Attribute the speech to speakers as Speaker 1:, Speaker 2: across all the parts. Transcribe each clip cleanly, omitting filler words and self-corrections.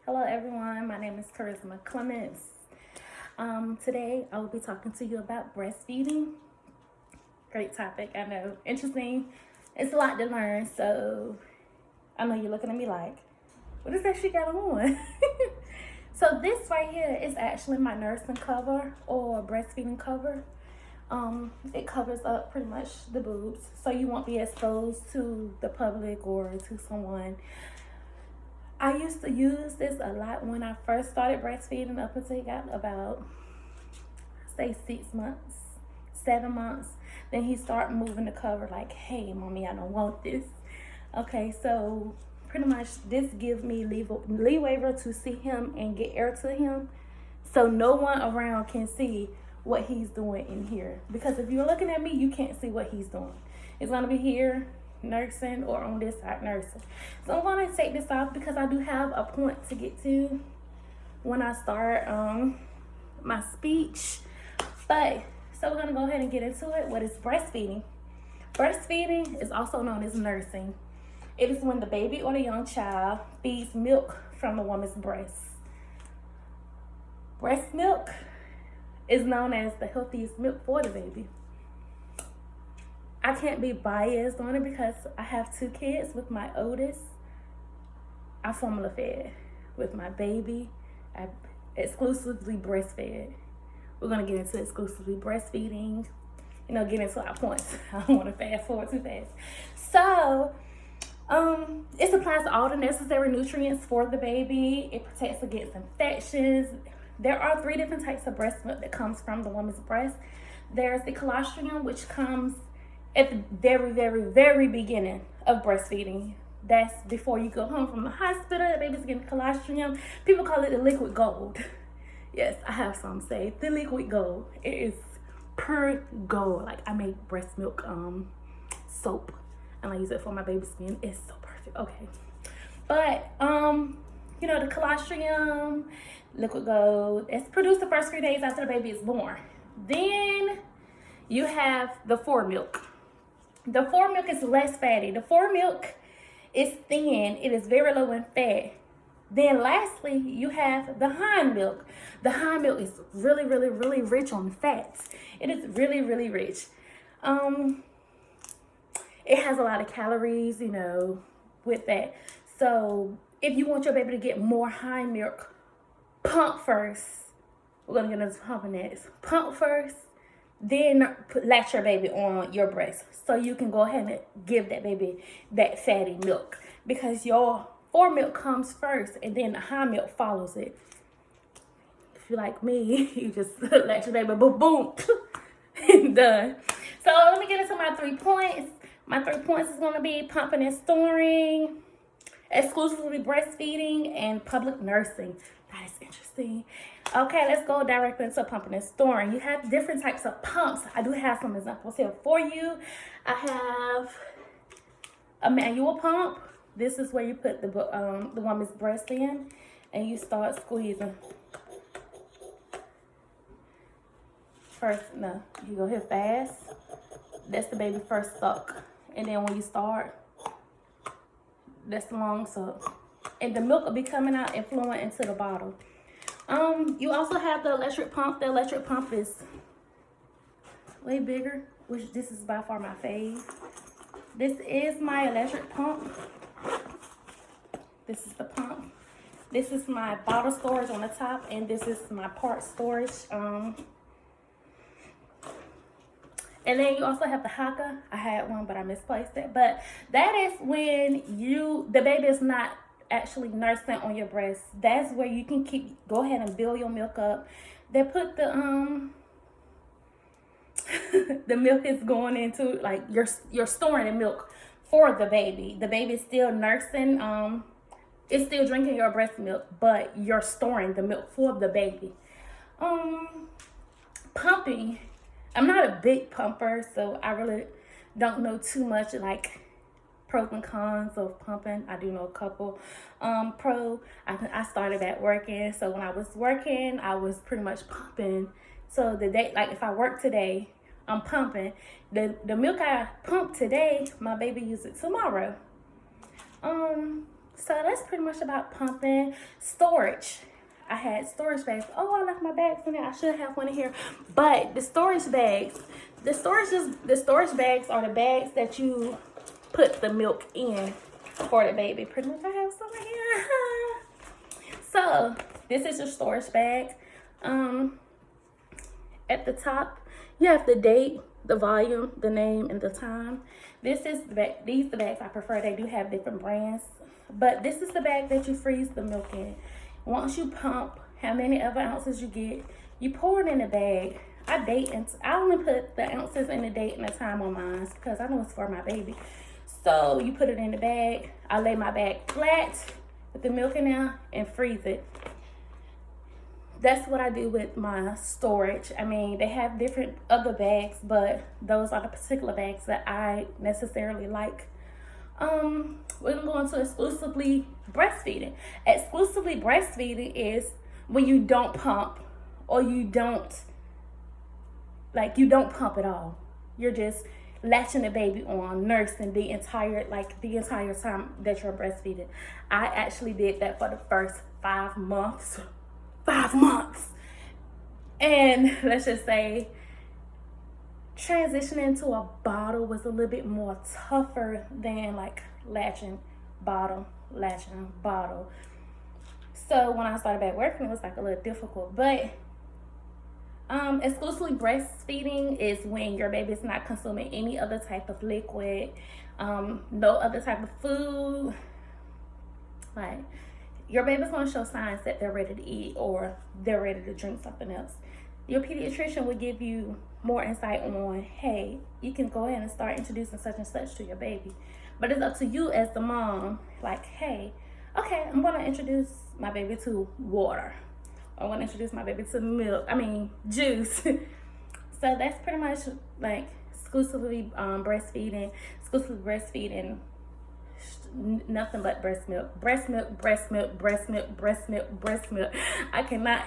Speaker 1: Hello everyone, my name is Charisma Clements. Today I will be talking to you about breastfeeding. Great topic, I know. Interesting. It's a lot to learn, so I know you're looking at me like, what is that she got on? So this right here is actually my nursing cover or breastfeeding cover. It covers up pretty much the boobs, so you won't be exposed to the public or to someone. I used to use this a lot when I first started breastfeeding up until he got about, say, 6 months, 7 months. Then he started moving the cover like, hey, mommy, I don't want this. Okay, so pretty much this gives me leeway to see him and get air to him. So no one around can see what he's doing in here. Because if you're looking at me, you can't see what he's doing. It's going to be here nursing or on this side nursing. So I'm going to take this off because I do have a point to get to when I start my speech. But so we're going to go ahead and get into it. What is breastfeeding? Breastfeeding is also known as nursing. It is when the baby or the young child feeds milk from the woman's breast. Breast milk is known as the healthiest milk for the baby. I can't be biased on it because I have 2 kids. With my oldest, I formula fed. With my baby, I exclusively breastfed. We're going to get into exclusively breastfeeding, get into our points. I don't want to fast forward too fast. So, it supplies all the necessary nutrients for the baby. It protects against infections. There are 3 different types of breast milk that comes from the woman's breast. There's the colostrum, which comes at the very, very, very beginning of breastfeeding. That's before you go home from the hospital. The baby's getting colostrum. People call it the liquid gold. Yes, I have some say the liquid gold. It is pure gold. Like, I make breast milk soap and I use it for my baby's skin. It's so perfect. Okay, but the colostrum, liquid gold, it's produced the first 3 days after the baby is born. Then you have the foremilk. The foremilk is less fatty. The foremilk is thin. It is very low in fat. Then lastly, you have the hind milk. The hind milk is really, really, really rich on fats. It is really, really rich. It has a lot of calories, with that. So if you want your baby to get more hind milk, pump first. We're going to get into pumping next. Pump first. Then latch your baby on your breast so you can go ahead and give that baby that fatty milk, because your foremilk comes first and then the hind milk follows it. If you're like me, you just latch your baby, boom, boom, and done. So let me get into my 3 points. My 3 points is going to be pumping and storing, exclusively breastfeeding, and public nursing. That is interesting. Okay, let's go directly into pumping and storing. You have different types of pumps. I do have some examples here for you. I have a manual pump. This is where you put the woman's breast in and you start squeezing. First, no, you go here fast. That's the baby first suck. And then when you start, that's the long suck. And the milk will be coming out and flowing into the bottle. You also have the electric pump. The electric pump is way bigger, which this is by far my fave. This is my electric pump. This is the pump. This is my bottle storage on the top, and this is my part storage. And then you also have the haka. I had one, but I misplaced it. But that is when the baby is not actually nursing on your breast. That's where you can go ahead and build your milk up. They put the the milk is going into, like, you're storing the milk for the baby. The baby is still nursing. It's still drinking your breast milk, but you're storing the milk for the baby. Pumping. I'm not a big pumper, so I really don't know too much, like, pros and cons of pumping. I do know a couple. I started back working, so when I was working, I was pretty much pumping. So the day, like, if I work today, I'm pumping. The milk I pump today, my baby uses it tomorrow. So that's pretty much about pumping. Storage. I had storage bags. Oh, I left my bags in there. I should have one in here. But the storage bags, the storage bags are the bags that you put the milk in for the baby. Pretty much I have some in here. So this is your storage bag. At the top, you have the date, the volume, the name, and the time. This is the bag. These are the bags I prefer. They do have different brands, but this is the bag that you freeze the milk in. Once you pump, how many other ounces you get, you pour it in the bag. I only put the ounces and the date and the time on mine because I know it's for my baby. So you put it in the bag. I lay my bag flat with the milk in there and freeze it. That's what I do with my storage. I mean, they have different other bags, but those are the particular bags that I necessarily like. We're gonna go into exclusively breastfeeding. Exclusively breastfeeding is when you don't pump, or you don't pump at all. You're just latching the baby on, nursing the entire time that you're breastfeeding. I actually did that for the first 5 months. 5 months. And let's just say transitioning to a bottle was a little bit more tougher than like latching bottle. So when I started back working, it was like a little difficult. But exclusively breastfeeding is when your baby is not consuming any other type of liquid, no other type of food. Like, your baby's going to show signs that they're ready to eat or they're ready to drink something else. Your pediatrician will give you more insight on, hey, you can go ahead and start introducing such and such to your baby. But it's up to you as the mom, like, hey, okay, I'm going to introduce my baby to water. I want to introduce my baby to juice. So that's pretty much like exclusively breastfeeding, nothing but breast milk. I cannot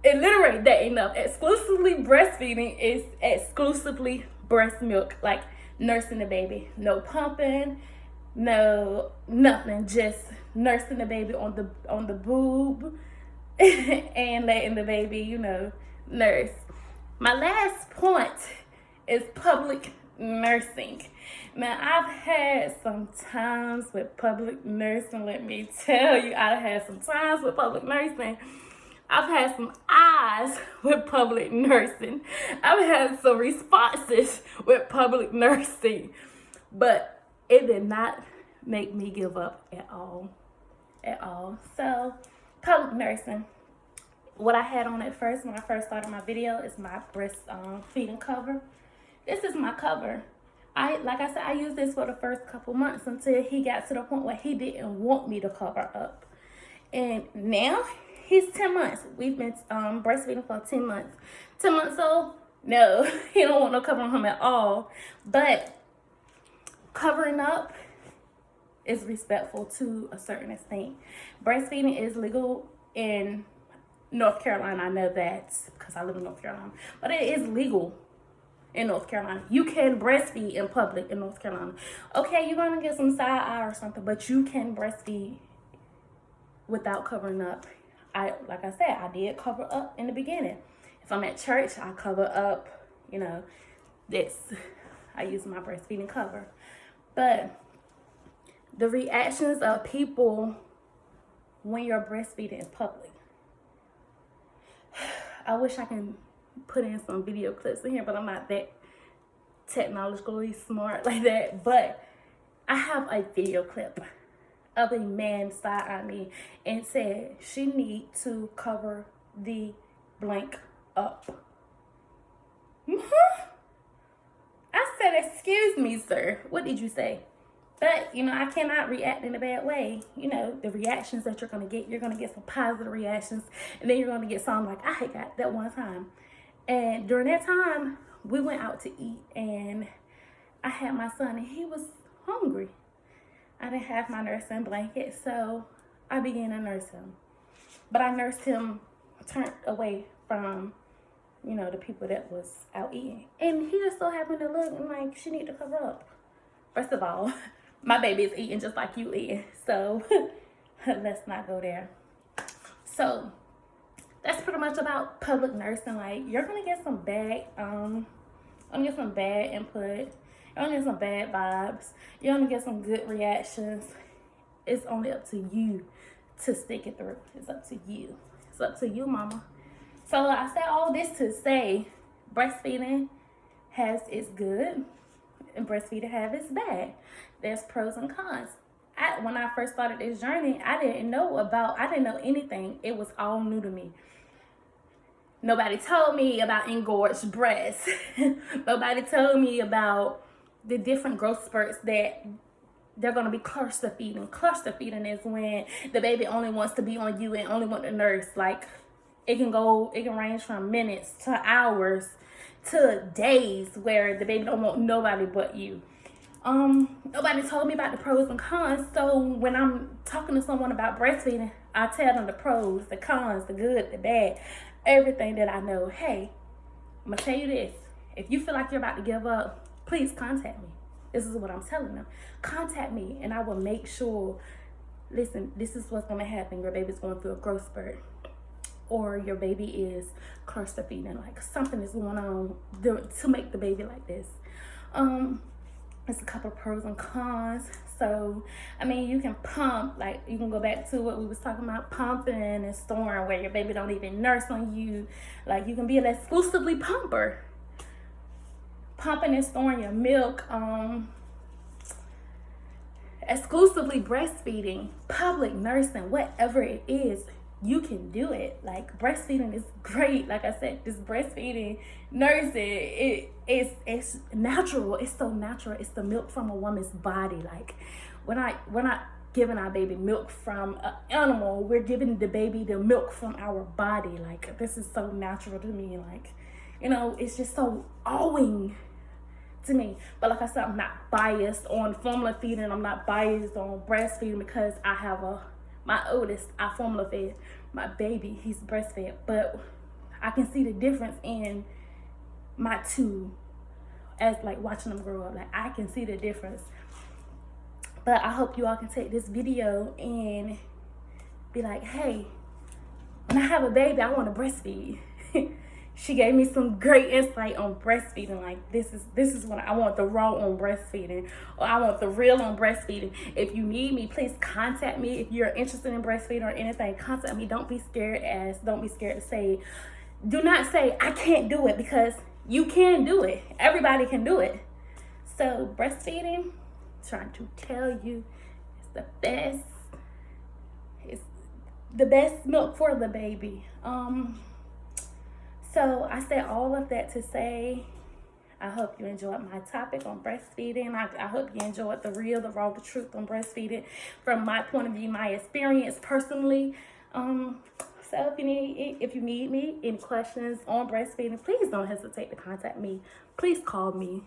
Speaker 1: alliterate that enough. Exclusively breastfeeding is exclusively breast milk, like nursing the baby. No pumping, no nothing, just nursing the baby on the boob and letting the baby, nurse. My last point is public nursing. Now, I've had some times with public nursing. Let me tell you, I've had some times with public nursing. I've had some eyes with public nursing. I've had some responses with public nursing. But it did not make me give up at all. So, public nursing. What I had on it first when I first started my video is my breast feeding cover. This is my cover. Like I said, I used this for the first couple months until he got to the point where he didn't want me to cover up. And now he's 10 months. We've been breastfeeding for 10 months. 10 months old, no, he don't want no cover on him at all. But covering up is respectful to a certain extent. Breastfeeding is legal in North Carolina. I know that because I live in North Carolina. But it is legal in North Carolina. You can breastfeed in public in North Carolina. Okay, you're gonna get some side eye or something, but you can breastfeed without covering up. Like I said, I did cover up in the beginning. If I'm at church, I cover up, I use my breastfeeding cover. But the reactions of people when you're breastfeeding in public, I wish I can put in some video clips in here, but I'm not that technologically smart like that. But I have a video clip of a man side-eyeing me and said she need to cover the blank up. I said, excuse me, sir, what did you say? But, I cannot react in a bad way. The reactions that you're going to get some positive reactions, and then you're going to get some like I got that one time. And during that time, we went out to eat, and I had my son, and he was hungry. I didn't have my nursing blanket, so I began to nurse him. But I nursed him turned away from, the people that was out eating. And he just so happened to look and like, she need to cover up. First of all, my baby is eating just like you eating. So let's not go there. So that's pretty much about public nursing. Like, you're gonna get some bad input. You're gonna get some bad vibes. You're gonna get some good reactions. It's only up to you to stick it through. It's up to you. It's up to you, mama. So I said all this to say breastfeeding has its good and breastfeeding has its bad. There's pros and cons. When I first started this journey, I didn't know anything. It was all new to me. Nobody told me about engorged breasts. Nobody told me about the different growth spurts that they're going to be cluster feeding. Cluster feeding is when the baby only wants to be on you and only want to nurse. Like, it can range from minutes to hours to days where the baby don't want nobody but you. Nobody told me about the pros and cons. So when I'm talking to someone about breastfeeding, I tell them the pros, the cons, the good, the bad, everything that I know. Hey, I'm gonna tell you this. If you feel like you're about to give up, please contact me. This is what I'm telling them. Contact me and I will make sure, listen, this is what's gonna happen. Your baby's going through a growth spurt, or your baby is cluster feeding, like something is going on to make the baby like this. It's a couple of pros and cons. So, I mean, you can pump, like, you can go back to what we was talking about, pumping and storing, where your baby don't even nurse on you. Like, you can be an exclusively pumper. Pumping and storing your milk, exclusively breastfeeding, public nursing, whatever it is, you can do it. Like, breastfeeding is great. Like I said, this breastfeeding, nursing, it's natural. It's so natural. It's the milk from a woman's body. Like, we're not giving our baby milk from an animal. We're giving the baby the milk from our body. Like, this is so natural to me. Like, you know, it's just so awing to me. But like I said, I'm not biased on formula feeding. I'm not biased on breastfeeding because I have my oldest, I formula fed. My baby, he's breastfed. But I can see the difference in my two as like watching them grow up. Like, I can see the difference. But I hope you all can take this video and be like, hey, when I have a baby, I want to breastfeed. She gave me some great insight on breastfeeding. Like, this is what I want, the raw on breastfeeding, or I want the real on breastfeeding. If you need me, please contact me. If you're interested in breastfeeding or anything, contact me. Don't be scared to say, do not say, I can't do it, because you can do it. Everybody can do it. So breastfeeding, trying to tell you, it's the best milk for the baby. So I said all of that to say, I hope you enjoyed my topic on breastfeeding. I hope you enjoyed the real, the raw, the truth on breastfeeding from my point of view, my experience personally. So if you need me, any questions on breastfeeding, please don't hesitate to contact me. Please call me.